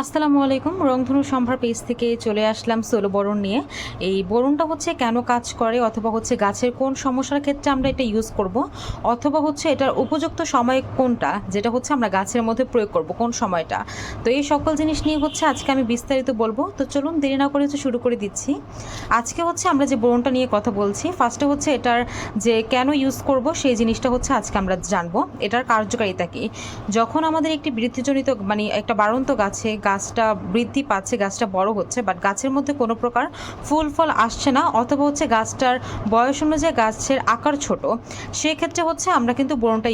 আসসালামু আলাইকুম। রংধনু সম্ভার পেজ থেকে চলে আসলাম সোলো বরণ নিয়ে। এই বরণটা হচ্ছে কেন কাজ করে, অথবা হচ্ছে গাছের কোন সমস্যার ক্ষেত্রে আমরা এটা ইউজ করব, অথবা হচ্ছে এটার উপযুক্ত সময় কোনটা, যেটা হচ্ছে আমরা গাছের মধ্যে প্রয়োগ করব কোন সময়টা। তো এই সকল জিনিস নিয়ে হচ্ছে আজকে আমি বিস্তারিত বলবো। তো চলুন দেরি না করে হচ্ছে শুরু করে দিচ্ছি। আজকে হচ্ছে আমরা যে বরণটা নিয়ে কথা বলছি, ফার্স্টে হচ্ছে এটার যে কেন ইউজ করব সেই জিনিসটা হচ্ছে আজকে আমরা জানবো। এটার কার্যকারিতা কি। যখন আমাদের একটি বৃদ্ধিজনিত মানে একটা বাড়ন্ত গাছটা বৃদ্ধি পাচ্ছে, গাছটা বড় হচ্ছে, বাট গাছের মধ্যে কোনো প্রকার ফুল ফল আসছে না, অথবা হচ্ছে গাছটার বয়স অনুযায়ী গাছের আকার ছোট, সেক্ষেত্রে হচ্ছে আমরা কিন্তু বোরনটা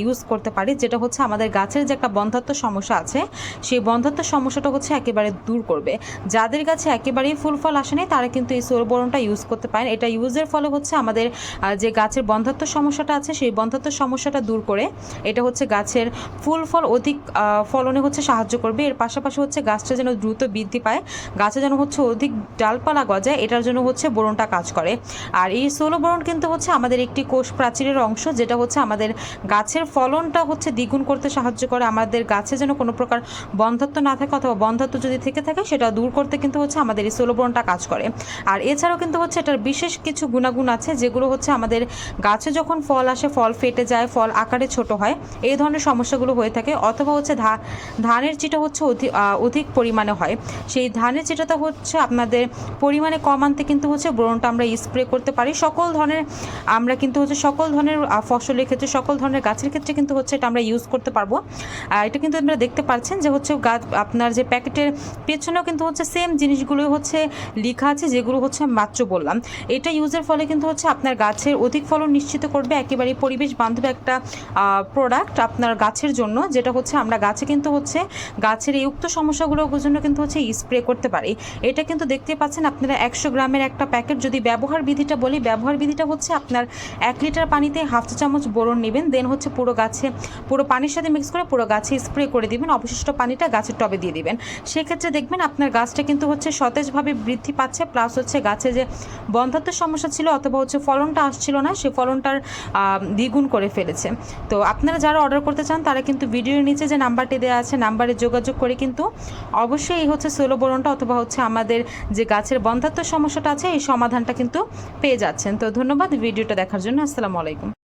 ইউজ করতে পারি, যেটা হচ্ছে আমাদের গাছের যে একটা বন্ধ্যাত্ব সমস্যা আছে, সেই বন্ধ্যাত্ব সমস্যাটা হচ্ছে একেবারে দূর করবে। যাদের গাছে একেবারেই ফুল ফল আসেনি তারা কিন্তু এই সোল বোরনটা ইউজ করতে পারেন। এটা ইউজের ফলে হচ্ছে আমাদের যে গাছের বন্ধ্যাত্ব সমস্যাটা আছে সেই বন্ধ্যাত্ব সমস্যাটা দূর করে এটা হচ্ছে গাছের ফুল ফল অধিক ফলনে হচ্ছে সাহায্য করবে। এর পাশাপাশি হচ্ছে গাছটা যেন দ্রুত বৃদ্ধি পায়, গাছে যেন হচ্ছে অধিক ডালপালা গজায়, এটার জন্য হচ্ছে বোরনটা কাজ করে। আর এই সোলো বোরন কিন্তু হচ্ছে আমাদের একটি কোষ প্রাচীরের অংশ, যেটা হচ্ছে আমাদের গাছের ফলনটা হচ্ছে দ্বিগুণ করতে সাহায্য করে। আমাদের গাছে যেন কোনো প্রকার বন্ধ্যাত্ব না থাকে, অথবা বন্ধ্যাত্ব যদি থেকে থাকে সেটা দূর করতে কিন্তু হচ্ছে আমাদের এই সোলো বোরনটা কাজ করে। আর এছাড়াও কিন্তু হচ্ছে এটার বিশেষ কিছু গুণাগুণ আছে, যেগুলো হচ্ছে আমাদের গাছে যখন ফল আসে, ফল ফেটে যায়, ফল আকারে ছোট হয়, এই ধরনের সমস্যাগুলো হয়ে থাকে। অথবা হচ্ছে ধানের চিটা হচ্ছে অধিক পরিমাণে হয়, সেই ধানের চিটাটা হচ্ছে আপনাদের পরিমাণে কম আনতে কিন্তু হচ্ছে বোরনটা আমরা স্প্রে করতে পারি। সকল ধরনের আমরা কিন্তু হচ্ছে সকল ধরনের ফসলের ক্ষেত্রে, সকল ধরনের গাছের ক্ষেত্রে কিন্তু হচ্ছে এটা আমরা ইউজ করতে পারবো। এটা কিন্তু আপনারা দেখতে পাচ্ছেন যে হচ্ছে গাছ আপনার যে প্যাকেটের পেছনেও কিন্তু হচ্ছে সেম জিনিসগুলো হচ্ছে লেখা আছে, যেগুলো হচ্ছে মাত্র বললাম। এটা ইউজের ফলে কিন্তু হচ্ছে আপনার গাছের অধিক ফলন নিশ্চিত করবে। একেবারে পরিবেশ বান্ধব একটা প্রোডাক্ট আপনার গাছের জন্য, যেটা হচ্ছে আমরা গাছে কিন্তু হচ্ছে গাছের এই উক্ত সমস্যাগুলোর জন্য কিন্তু হচ্ছে স্প্রে করতে পারি। এটা কিন্তু দেখতে পাচ্ছেন আপনারা 100 গ্রামের একটা প্যাকেট। যদি ব্যবহার বিধিটা বলি, ব্যবহার বিধিটা হচ্ছে আপনার 1 লিটার পানিতে হাফ চা চামচ বোরন নেবেন, দেন হচ্ছে পুরো পানির সাথে মিক্স করে পুরো গাছে স্প্রে করে দিবেন, অবশিষ্ট পানিটা গাছের টবে দিয়ে দিবেন। সেক্ষেত্রে দেখবেন আপনার গাছটা কিন্তু হচ্ছে সতেজভাবে বৃদ্ধি পাচ্ছে, প্লাস হচ্ছে গাছে যে বন্ধ্যাত্ব সমস্যা ছিল অথবা হচ্ছে ফলনটা আসছিল না, সেই ফলনটার দ্বিগুণ করে ফেলেছে। তো আপনারা যারা অর্ডার করতে চান তারা কিন্তু ভিডিওর নিচে যে নাম্বারটি দেওয়া আছে, নাম্বারে যোগাযোগ করে কিন্তু অবশ্যই এই হচ্ছে সোলো বোরনটা অথবা হচ্ছে আমাদের যে গাছের বন্ধ্যাত্ব সমস্যাটা আছে এই সমাধানটা কিন্তু পেয়ে যাচ্ছেন। তো ধন্যবাদ ভিডিওটা দেখার জন্য। আসসালামু আলাইকুম।